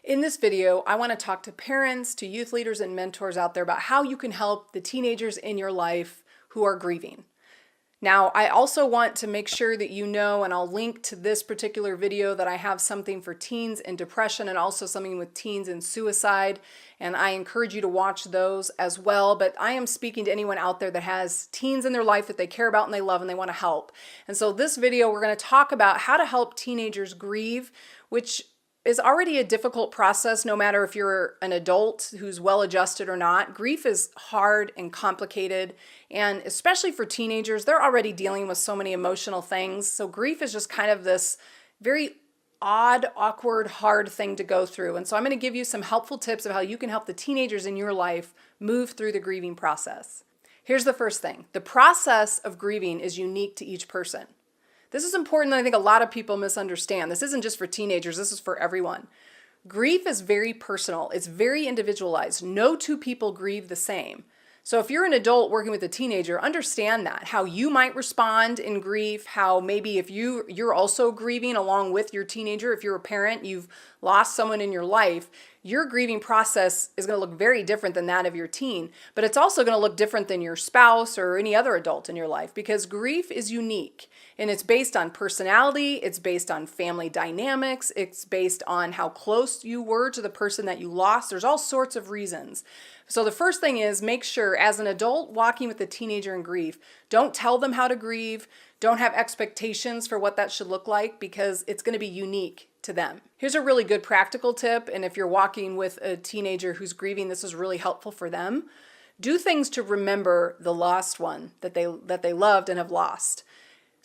In this video, I want to talk to parents, to youth leaders and mentors out there about how you can help the teenagers in your life who are grieving. Now, I also want to make sure that you know, and I'll link to this particular video, that I have something for teens in depression and also something with teens in suicide, and I encourage you to watch those as well. But I am speaking to anyone out there that has teens in their life that they care about and they love and they want to help. And so this video, we're going to talk about how to help teenagers grieve, which is already a difficult process no matter if you're an adult who's well adjusted or not. Grief is hard and complicated, and especially for teenagers, they're already dealing with so many emotional things. So grief is just kind of this very odd, awkward, hard thing to go through. And so I'm going to give you some helpful tips of how you can help the teenagers in your life move through the grieving process. Here's the first thing. The process of grieving is unique to each person. This is important, and I think a lot of people misunderstand. This isn't just for teenagers, this is for everyone. Grief is very personal. It's very individualized. No two people grieve the same. So if you're an adult working with a teenager, understand that, how you might respond in grief, how maybe if you're also grieving along with your teenager, if you're a parent, you've lost someone in your life, your grieving process is going to look very different than that of your teen, but it's also going to look different than your spouse or any other adult in your life, because grief is unique and it's based on personality, it's based on family dynamics, it's based on how close you were to the person that you lost. There's all sorts of reasons. So the first thing is, make sure as an adult walking with a teenager in grief, don't tell them how to grieve, don't have expectations for what that should look like, because it's going to be unique to them. Here's a really good practical tip, and if you're walking with a teenager who's grieving, this is really helpful for them. Do things to remember the lost one that they loved and have lost.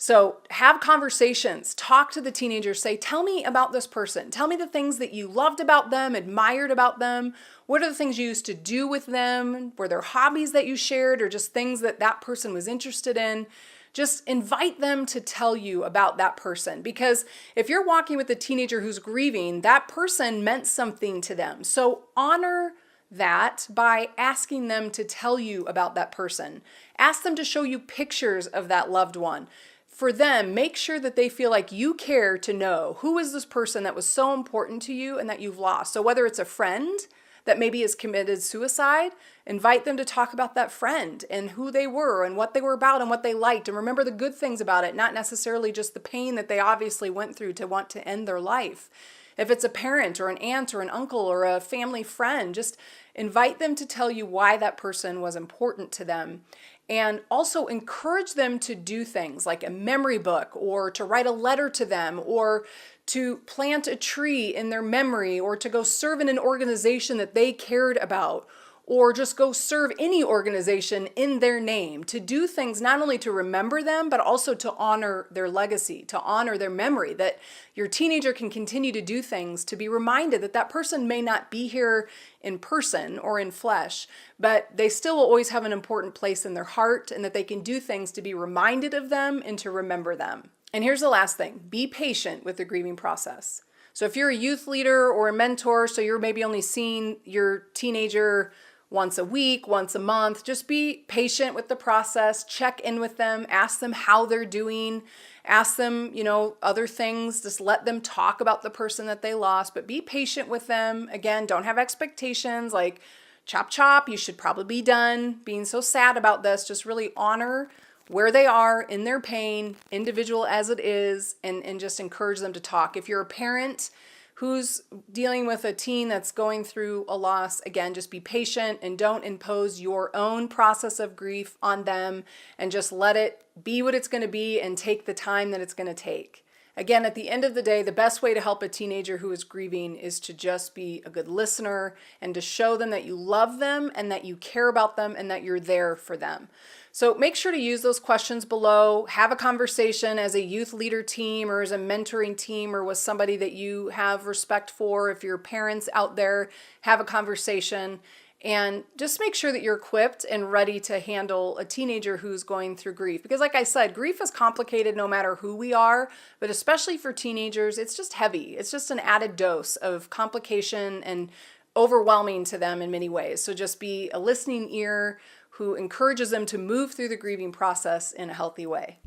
So have conversations, talk to the teenager, say, tell me about this person. Tell me the things that you loved about them, admired about them. What are the things you used to do with them? Were there hobbies that you shared, or just things that that person was interested in? Just invite them to tell you about that person, because if you're walking with a teenager who's grieving, that person meant something to them. So honor that by asking them to tell you about that person. Ask them to show you pictures of that loved one. For them, make sure that they feel like you care to know who is this person that was so important to you and that you've lost. So whether it's a friend that maybe has committed suicide, invite them to talk about that friend and who they were and what they were about and what they liked, and remember the good things about it, not necessarily just the pain that they obviously went through to want to end their life. If it's a parent or an aunt or an uncle or a family friend, just invite them to tell you why that person was important to them. And also encourage them to do things like a memory book, or to write a letter to them, or to plant a tree in their memory, or to go serve in an organization that they cared about, or just go serve any organization in their name. To do things not only to remember them, but also to honor their legacy, to honor their memory, that your teenager can continue to do things to be reminded that that person may not be here in person or in flesh, but they still will always have an important place in their heart, and that they can do things to be reminded of them and to remember them. And here's the last thing: be patient with the grieving process. So if you're a youth leader or a mentor, so you're maybe only seeing your teenager once a week, once a month, just be patient with the process, check in with them, ask them how they're doing, ask them, other things, just let them talk about the person that they lost, but be patient with them. Again, don't have expectations like chop chop, you should probably be done being so sad about this. Just really honor where they are in their pain, individual as it is, and just encourage them to talk. If you're a parent who's dealing with a teen that's going through a loss, again, just be patient and don't impose your own process of grief on them, and just let it be what it's going to be and take the time that it's going to take. Again, at the end of the day, the best way to help a teenager who is grieving is to just be a good listener and to show them that you love them and that you care about them and that you're there for them. So make sure to use those questions below. Have a conversation as a youth leader team or as a mentoring team or with somebody that you have respect for. If you're parents out there, have a conversation. And just make sure that you're equipped and ready to handle a teenager who's going through grief. Because like I said, grief is complicated no matter who we are, but especially for teenagers, it's just heavy. It's just an added dose of complication and overwhelming to them in many ways. So just be a listening ear who encourages them to move through the grieving process in a healthy way.